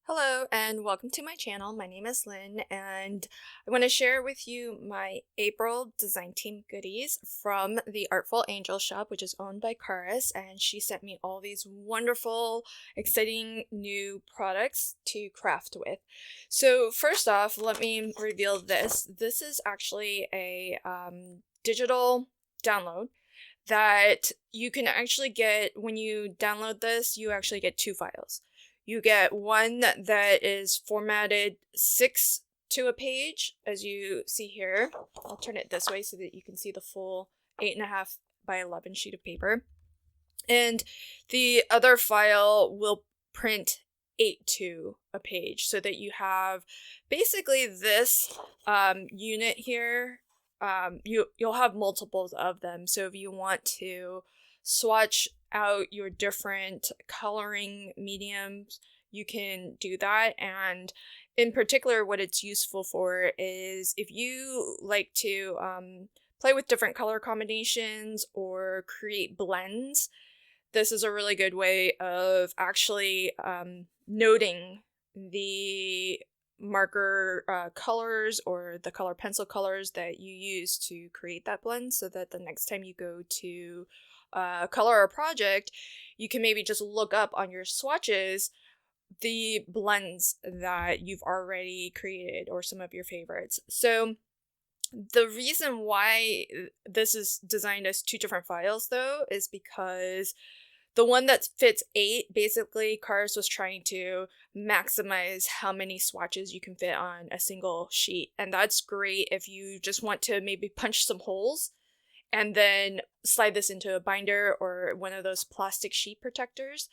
Hello and welcome to my channel. My name is Lynn and I want to share with you my April design team goodies from the Artful Angel shop, which is owned by Karis, and she sent me all these wonderful, exciting new products to craft with. So first off, let me reveal this. This is actually a digital download that you can actually get. When you download this, you actually get two files. You get one that is formatted 6 to a page, as you see here. I'll turn it this way so that you can see the full 8.5 by 11 sheet of paper. And the other file will print 8 to a page, so that you have basically this unit here. You'll have multiples of them. So if you want to swatch out your different coloring mediums, you can do that. And in particular, what it's useful for is if you like to play with different color combinations or create blends, this is a really good way of actually noting the marker colors or the color pencil colors that you use to create that blend, so that the next time you go to color a project, you can maybe just look up on your swatches the blends that you've already created or some of your favorites. So the reason why this is designed as two different files though is because the one that fits 8, basically Karis was trying to maximize how many swatches you can fit on a single sheet. And that's great if you just want to maybe punch some holes and then slide this into a binder or one of those plastic sheet protectors.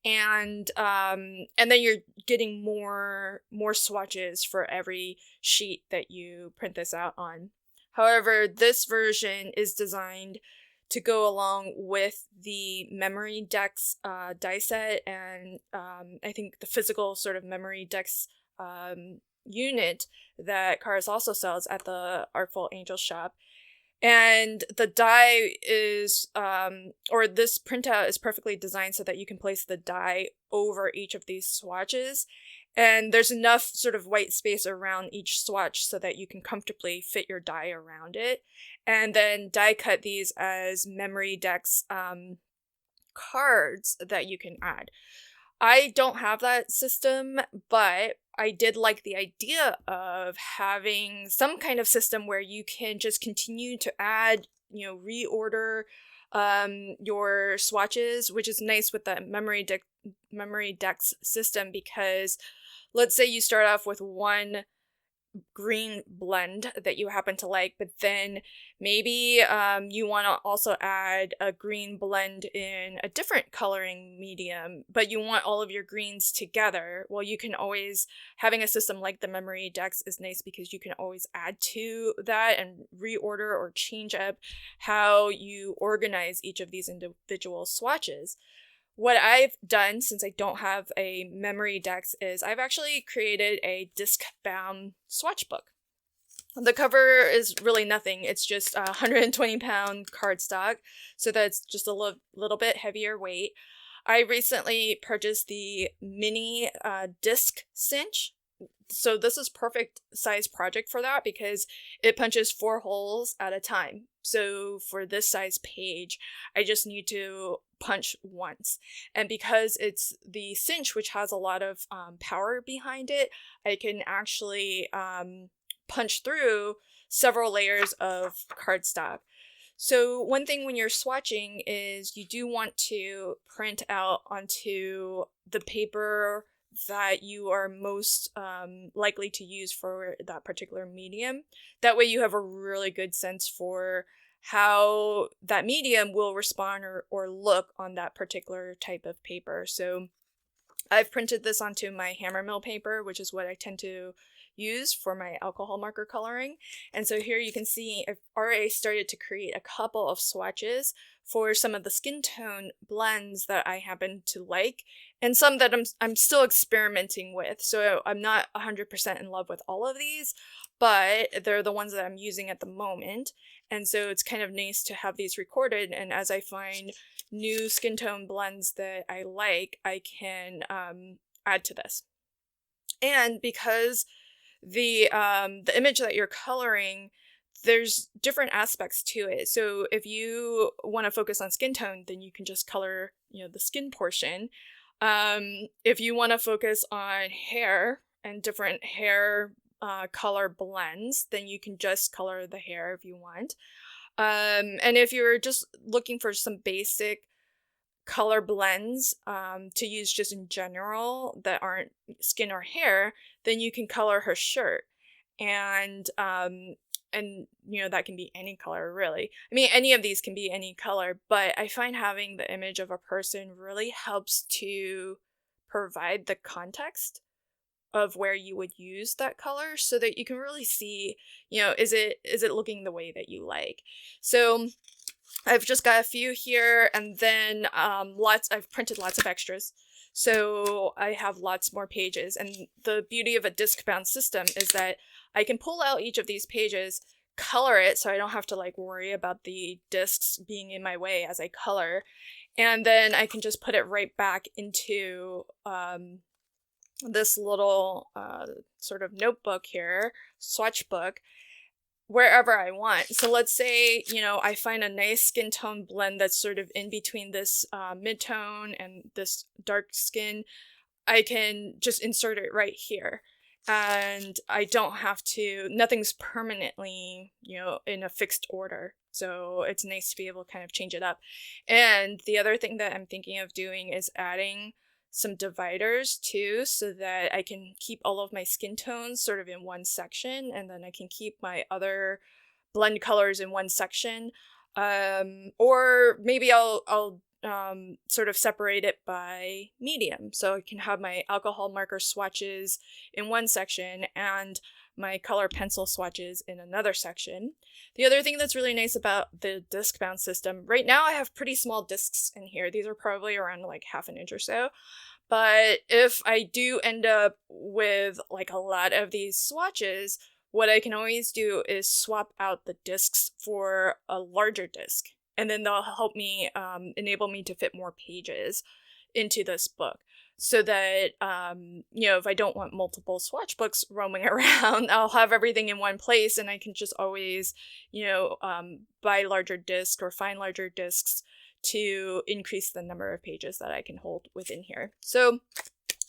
And then you're getting more swatches for every sheet that you print this out on. However, this version is designed to go along with the memory decks die set, and I think the physical sort of memory decks unit that Karis also sells at the Artful Angel shop. And the die is, or this printout is perfectly designed so that you can place the die over each of these swatches. And there's enough sort of white space around each swatch so that you can comfortably fit your die around it. And then die cut these as memory decks cards that you can add. I don't have that system, but I did like the idea of having some kind of system where you can just continue to add, reorder your swatches, which is nice with the memory decks system, because let's say you start off with one green blend that you happen to like, but then maybe you want to also add a green blend in a different coloring medium, but you want all of your greens together. Well, you can always, having a system like the memory decks is nice because you can always add to that and reorder or change up how you organize each of these individual swatches. What I've done, since I don't have a memory decks, is I've actually created a disc-bound swatch book. The cover is really nothing. It's just 120-pound cardstock, so that's just a little bit heavier weight. I recently purchased the mini disc cinch. So this is perfect size project for that because it punches 4 holes at a time. So for this size page, I just need to punch once. And because it's the cinch, which has a lot of power behind it, I can actually punch through several layers of cardstock. So one thing when you're swatching is you do want to print out onto the paper that you are most likely to use for that particular medium. That way you have a really good sense for how that medium will respond or look on that particular type of paper. So I've printed this onto my hammer mill paper, which is what I tend to use for my alcohol marker coloring. And so here you can see I've already started to create a couple of swatches for some of the skin tone blends that I happen to like, and some that I'm still experimenting with. So I'm not 100% in love with all of these, but they're the ones that I'm using at the moment. And so it's kind of nice to have these recorded, and as I find new skin tone blends that I like, I can add to this. And because the image that you're coloring, there's different aspects to it. So if you want to focus on skin tone, then you can just color, the skin portion. If you want to focus on hair and different hair color blends, then you can just color the hair if you want. And if you're just looking for some basic color blends to use just in general that aren't skin or hair, then you can color her shirt. And that can be any color, really. I mean, any of these can be any color, but I find having the image of a person really helps to provide the context of where you would use that color so that you can really see, is it looking the way that you like. So I've just got a few here, and then I've printed lots of extras. So I have lots more pages, and the beauty of a disc-bound system is that I can pull out each of these pages, color it so I don't have to worry about the discs being in my way as I color, and then I can just put it right back into this little sort of notebook here, swatch book, wherever I want. So let's say, I find a nice skin tone blend that's sort of in between this mid-tone and this dark skin. I can just insert it right here. And I don't have to, nothing's permanently, in a fixed order. So it's nice to be able to kind of change it up. And the other thing that I'm thinking of doing is adding some dividers too, so that I can keep all of my skin tones sort of in one section, and then I can keep my other blend colors in one section. Or maybe I'll sort of separate it by medium. So I can have my alcohol marker swatches in one section and my color pencil swatches in another section. The other thing that's really nice about the disc bound system, right now I have pretty small discs in here. These are probably around half an inch or so. But if I do end up with a lot of these swatches, what I can always do is swap out the discs for a larger disc. And then they'll help me, enable me to fit more pages into this book. So that, if I don't want multiple swatch books roaming around, I'll have everything in one place, and I can just always, buy larger discs or find larger discs to increase the number of pages that I can hold within here. So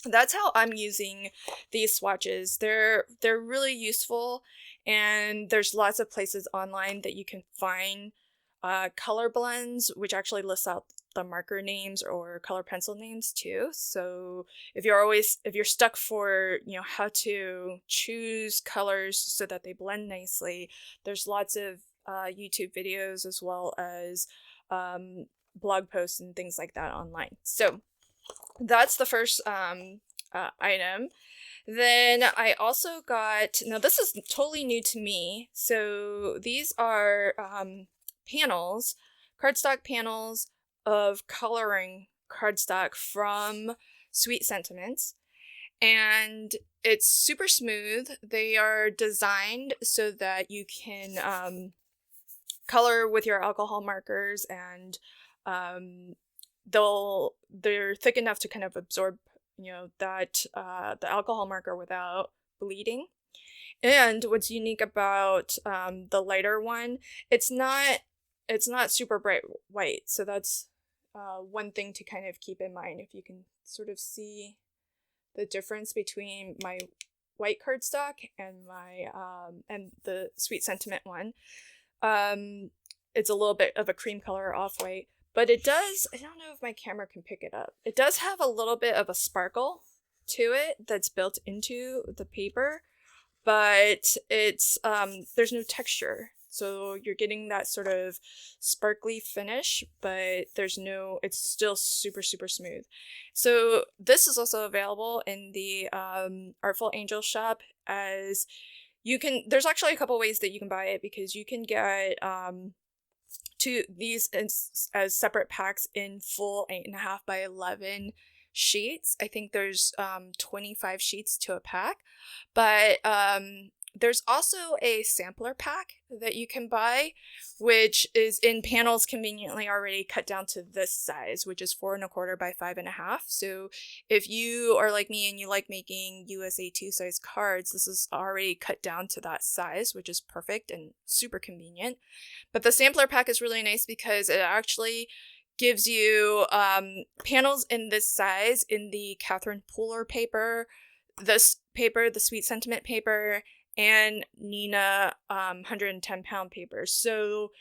that's how I'm using these swatches. They're really useful, and there's lots of places online that you can find color blends, which actually lists out the marker names or color pencil names too. So if you're stuck for how to choose colors so that they blend nicely, there's lots of YouTube videos as well as blog posts and things like that online. So that's the first item. Then I also got, now this is totally new to me, so these are panels, cardstock panels of coloring cardstock from Sweet Sentiments, and it's super smooth. They are designed so that you can color with your alcohol markers, and they're thick enough to kind of absorb that the alcohol marker without bleeding. And what's unique about the lighter one, it's not super bright white, so that's one thing to kind of keep in mind. If you can sort of see the difference between my white cardstock and my and the Sweet Sentiment one, it's a little bit of a cream color off-white, but it does, I don't know if my camera can pick it up, it does have a little bit of a sparkle to it that's built into the paper, but it's there's no texture. So you're getting that sort of sparkly finish, but it's still super, super smooth. So this is also available in the Artful Angel shop, as there's actually a couple ways that you can buy it, because you can get these as separate packs in full 8.5 by 11 sheets. I think there's 25 sheets to a pack, but There's also a sampler pack that you can buy, which is in panels conveniently already cut down to this size, which is 4¼ by 5½. So if you are like me and you like making USA2 size cards, this is already cut down to that size, which is perfect and super convenient. But the sampler pack is really nice because it actually gives you panels in this size in the Catherine Pooler paper, this paper, the Sweet Sentiment paper, and Nina 110-pound paper. So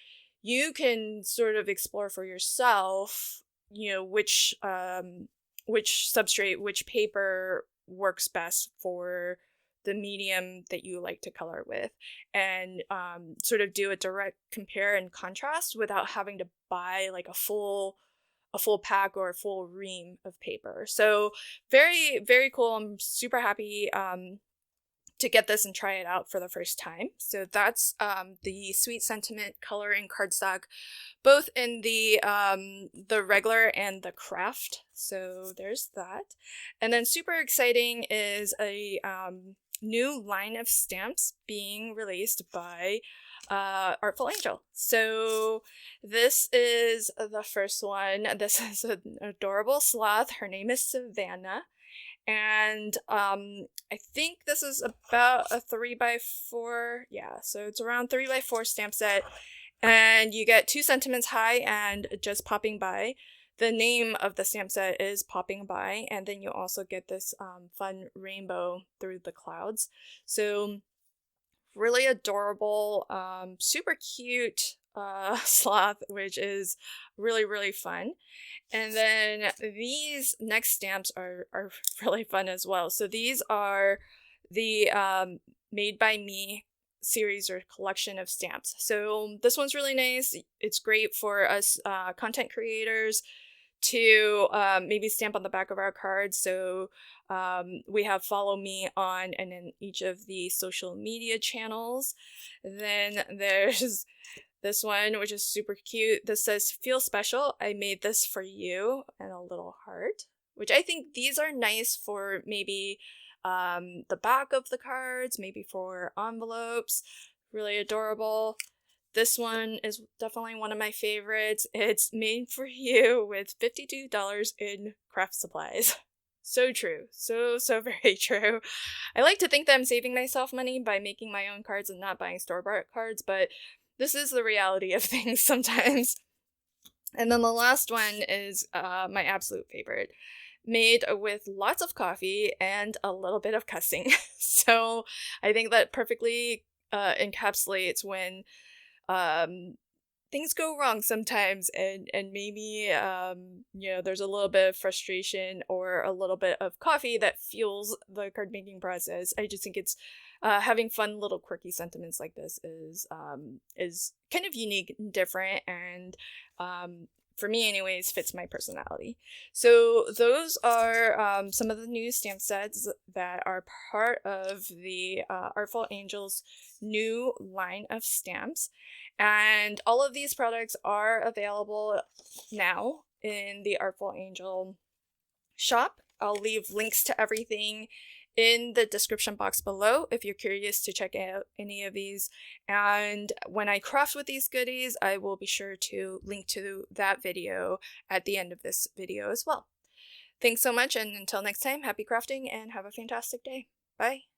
you can sort of explore for yourself, which substrate, which paper works best for the medium that you like to color with, and sort of do a direct compare and contrast without having to buy like a full pack or a full ream of paper. So very, very cool. I'm super happy to get this and try it out for the first time. So that's the Sweet Sentiment coloring cardstock, both in the regular and the craft. So there's that. And then super exciting is a new line of stamps being released by Artful Angel. So this is the first one. This is an adorable sloth. Her name is Savannah. And I think this is about a 3x4. Yeah, so it's around 3x4 stamp set. And you get 2 sentiments high and just popping by. The name of the stamp set is Popping By. And then you also get this fun rainbow through the clouds. So really adorable, super cute sloth, which is really, really fun. And then these next stamps are really fun as well. So these are the Made by Me series or collection of stamps. So this one's really nice. It's great for us content creators to maybe stamp on the back of our cards. So we have follow me on and in each of the social media channels. Then there's this one, which is super cute. This says, "Feel special. I made this for you," and a little heart, which I think these are nice for maybe the back of the cards, maybe for envelopes. Really adorable. This one is definitely one of my favorites. It's made for you with $52 in craft supplies. So true. So very true. I like to think that I'm saving myself money by making my own cards and not buying store-bought cards, but this is the reality of things sometimes. And then the last one is my absolute favorite. Made with lots of coffee and a little bit of cussing. So I think that perfectly encapsulates when things go wrong sometimes, and maybe there's a little bit of frustration or a little bit of coffee that fuels the card making process. I just think it's having fun little quirky sentiments like this is kind of unique and different, and for me anyways, fits my personality. So those are some of the new stamp sets that are part of the Artful Angels new line of stamps. And all of these products are available now in the Artful Angel shop. I'll leave links to everything in the description box below if you're curious to check out any of these. And when I craft with these goodies, I will be sure to link to that video at the end of this video as well. Thanks so much, and until next time, happy crafting and have a fantastic day. Bye!